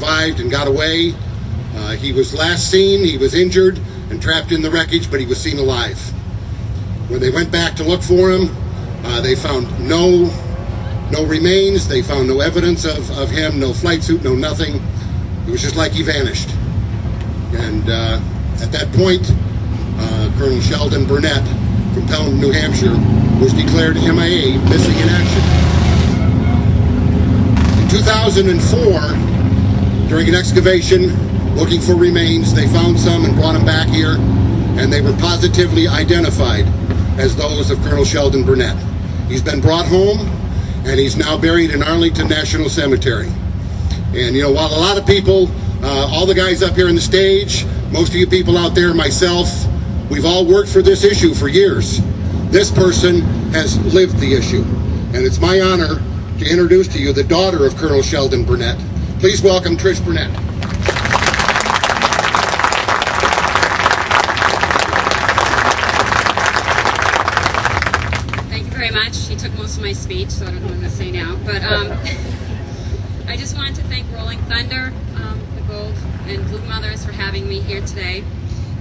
survived and got away. He was last seen, he was injured and trapped in the wreckage, but he was seen alive. When they went back to look for him, they found no remains, they found no evidence of him, no flight suit, no nothing. It was just like he vanished. And at that point, Colonel Sheldon Burnett from Pelham, New Hampshire, was declared MIA, missing in action. In 2004, during an excavation looking for remains, they found some and brought them back here, and they were positively identified as those of Colonel Sheldon Burnett. He's been brought home, and he's now buried in Arlington National Cemetery. And, you know, while a lot of people, all the guys up here on the stage, most of you people out there, myself, we've all worked for this issue for years. This person has lived the issue. And it's my honor to introduce to you the daughter of Colonel Sheldon Burnett. Please welcome Trish Burnett. Thank you very much. She took most of my speech, so I don't know what I'm going to say now. But I just wanted to thank Rolling Thunder, the Gold, and Blue Mothers for having me here today.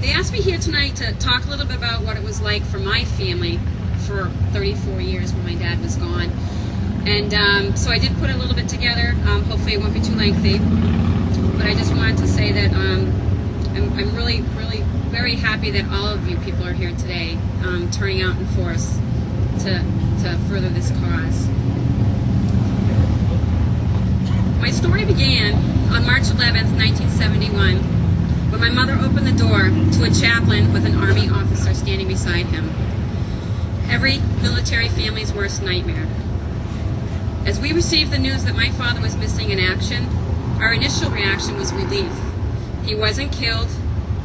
They asked me here tonight to talk a little bit about what it was like for my family for 34 years when my dad was gone. And so I did put a little bit together. Hopefully it won't be too lengthy. But I just wanted to say that I'm really very happy that all of you people are here today, turning out in force to further this cause. My story began on March 11th, 1971, when my mother opened the door to a chaplain with an Army officer standing beside him. Every military family's worst nightmare. As we received the news that my father was missing in action, our initial reaction was relief. He wasn't killed,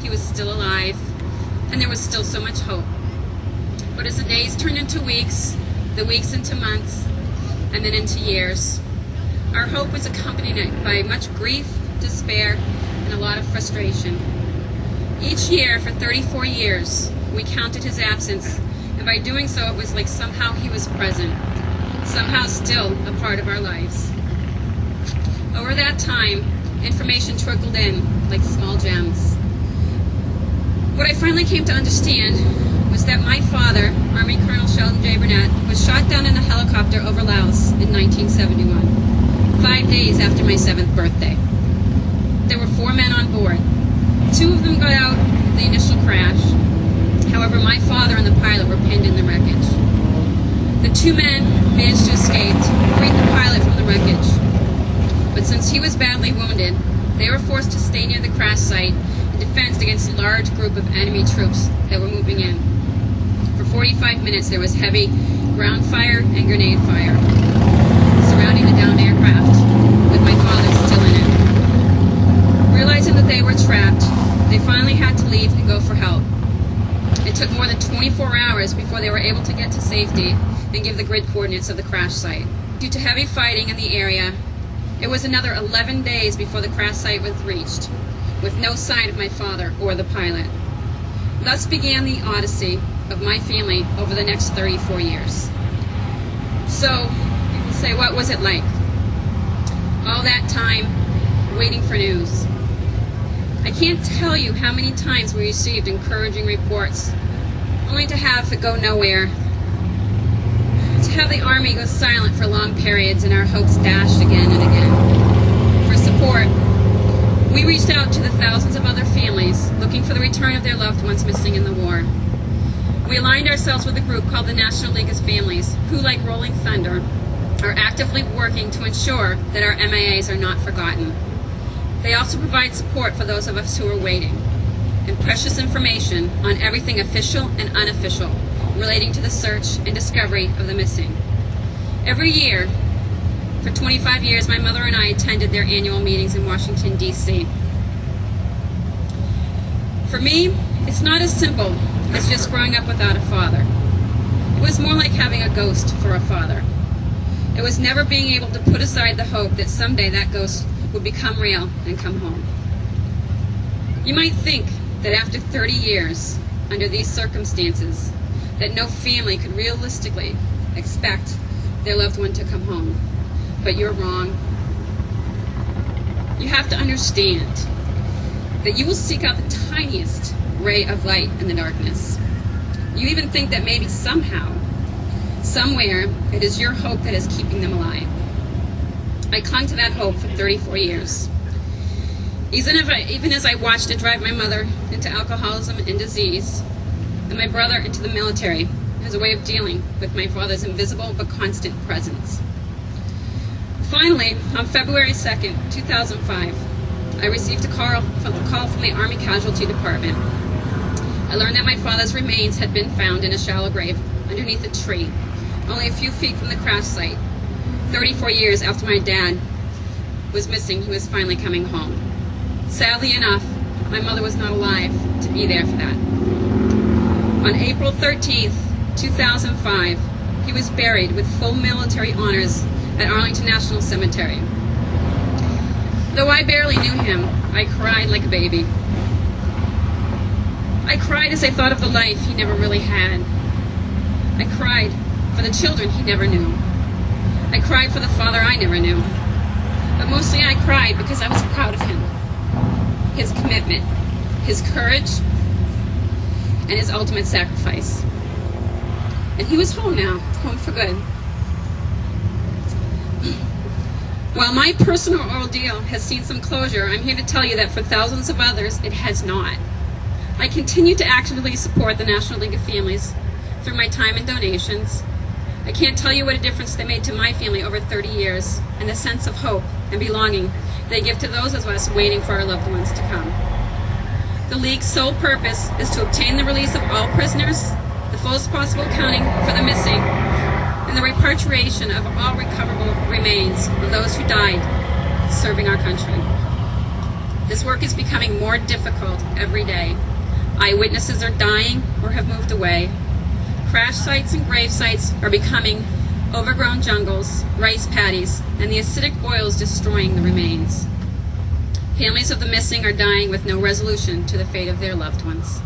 he was still alive, and there was still so much hope. But as the days turned into weeks, the weeks into months, and then into years, our hope was accompanied by much grief, despair, and a lot of frustration. Each year for 34 years, we counted his absence, and by doing so, it was like somehow he was present, somehow still a part of our lives. Over that time, information trickled in like small gems. What I finally came to understand was that my father, Army Colonel Sheldon J. Burnett, was shot down in a helicopter over Laos in 1971. 5 days after my 7th birthday. There were 4 men on board. 2 of them got out of the initial crash. However, my father and the pilot were pinned in the wreckage. The 2 men managed to escape, freed the pilot from the wreckage. But since he was badly wounded, they were forced to stay near the crash site in defense against a large group of enemy troops that were moving in. For 45 minutes, there was heavy ground fire and grenade fire surrounding the downed aircraft, with my father still in it. Realizing that they were trapped, they finally had to leave and go for help. It took more than 24 hours before they were able to get to safety and give the grid coordinates of the crash site. Due to heavy fighting in the area, it was another 11 days before the crash site was reached, with no sign of my father or the pilot. Thus began the odyssey of my family over the next 34 years. So, people say, what was it like? All that time, waiting for news. I can't tell you how many times we received encouraging reports, only to have it go nowhere. To have the Army go silent for long periods and our hopes dashed again and again. For support, we reached out to the thousands of other families looking for the return of their loved ones missing in the war. We aligned ourselves with a group called the National League of Families, who, like Rolling Thunder, are actively working to ensure that our MIAs are not forgotten. They also provide support for those of us who are waiting, and precious information on everything official and unofficial relating to the search and discovery of the missing. Every year, for 25 years, my mother and I attended their annual meetings in Washington, D.C. For me, it's not as simple as just growing up without a father. It was more like having a ghost for a father. It was never being able to put aside the hope that someday that ghost would become real and come home. You might think that after 30 years, under these circumstances, that no family could realistically expect their loved one to come home. But you're wrong. You have to understand that you will seek out the tiniest ray of light in the darkness. You even think that maybe somehow, somewhere, it is your hope that is keeping them alive. I clung to that hope for 34 years. Even as I watched it drive my mother into alcoholism and disease, and my brother into the military as a way of dealing with my father's invisible but constant presence. Finally, on February 2nd, 2005, I received a call from the Army Casualty Department. I learned that my father's remains had been found in a shallow grave underneath a tree, only a few feet from the crash site. 34 years after my dad was missing, he was finally coming home. Sadly enough, my mother was not alive to be there for that. On April 13th, 2005, he was buried with full military honors at Arlington National Cemetery. Though I barely knew him, I cried like a baby. I cried as I thought of the life he never really had. I cried for the children he never knew. I cried for the father I never knew. But mostly I cried because I was proud of him. His commitment, his courage, and his ultimate sacrifice. And he was home now, home for good. While my personal ordeal has seen some closure, I'm here to tell you that for thousands of others, it has not. I continue to actively support the National League of Families through my time and donations. I can't tell you what a difference they made to my family over 30 years, and the sense of hope and belonging they give to those of us waiting for our loved ones to come. The League's sole purpose is to obtain the release of all prisoners, the fullest possible accounting for the missing, and the repatriation of all recoverable remains of those who died serving our country. This work is becoming more difficult every day. Eyewitnesses are dying or have moved away. Crash sites and grave sites are becoming overgrown jungles, rice paddies, and the acidic oils destroying the remains. Families of the missing are dying with no resolution to the fate of their loved ones.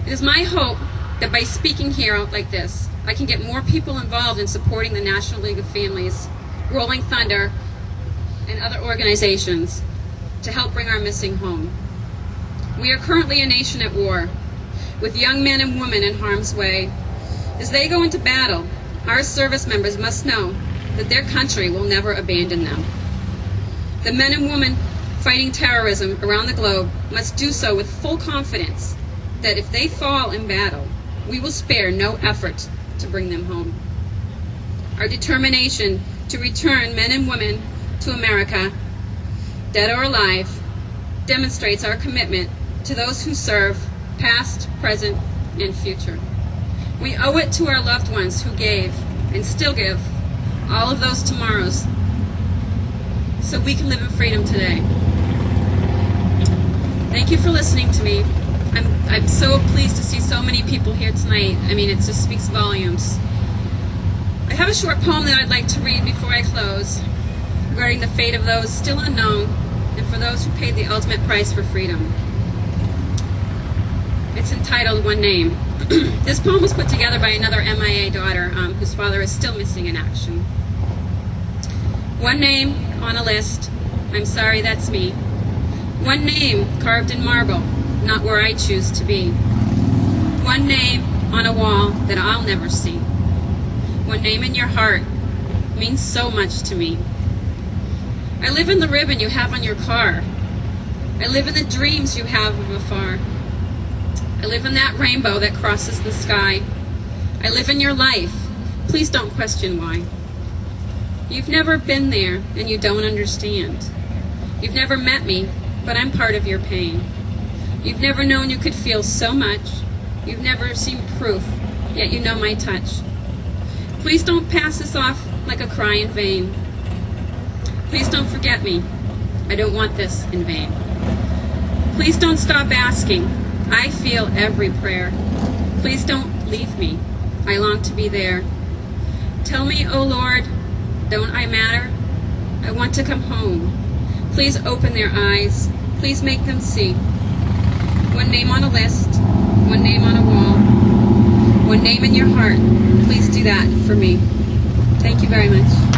It is my hope that by speaking here out like this, I can get more people involved in supporting the National League of Families, Rolling Thunder, and other organizations to help bring our missing home. We are currently a nation at war, with young men and women in harm's way. As they go into battle, our service members must know that their country will never abandon them. The men and women fighting terrorism around the globe must do so with full confidence that if they fall in battle, we will spare no effort to bring them home. Our determination to return men and women to America, dead or alive, demonstrates our commitment to those who serve, past, present, and future. We owe it to our loved ones who gave, and still give, all of those tomorrows so we can live in freedom today. Thank you for listening to me. I'm so pleased to see so many people here tonight. I mean, it just speaks volumes. I have a short poem that I'd like to read before I close regarding the fate of those still unknown and for those who paid the ultimate price for freedom. It's entitled One Name. This poem was put together by another MIA daughter whose father is still missing in action. One name on a list, I'm sorry, that's me. One name carved in marble, not where I choose to be. One name on a wall that I'll never see. One name in your heart means so much to me. I live in the ribbon you have on your car. I live in the dreams you have of afar. I live in that rainbow that crosses the sky. I live in your life. Please don't question why. You've never been there and you don't understand. You've never met me, but I'm part of your pain. You've never known you could feel so much. You've never seen proof, yet you know my touch. Please don't pass this off like a cry in vain. Please don't forget me. I don't want this in vain. Please don't stop asking. I feel every prayer. Please don't leave me. I long to be there. Tell me, oh Lord, don't I matter? I want to come home. Please open their eyes. Please make them see. One name on a list, one name on a wall, one name in your heart. Please do that for me. Thank you very much.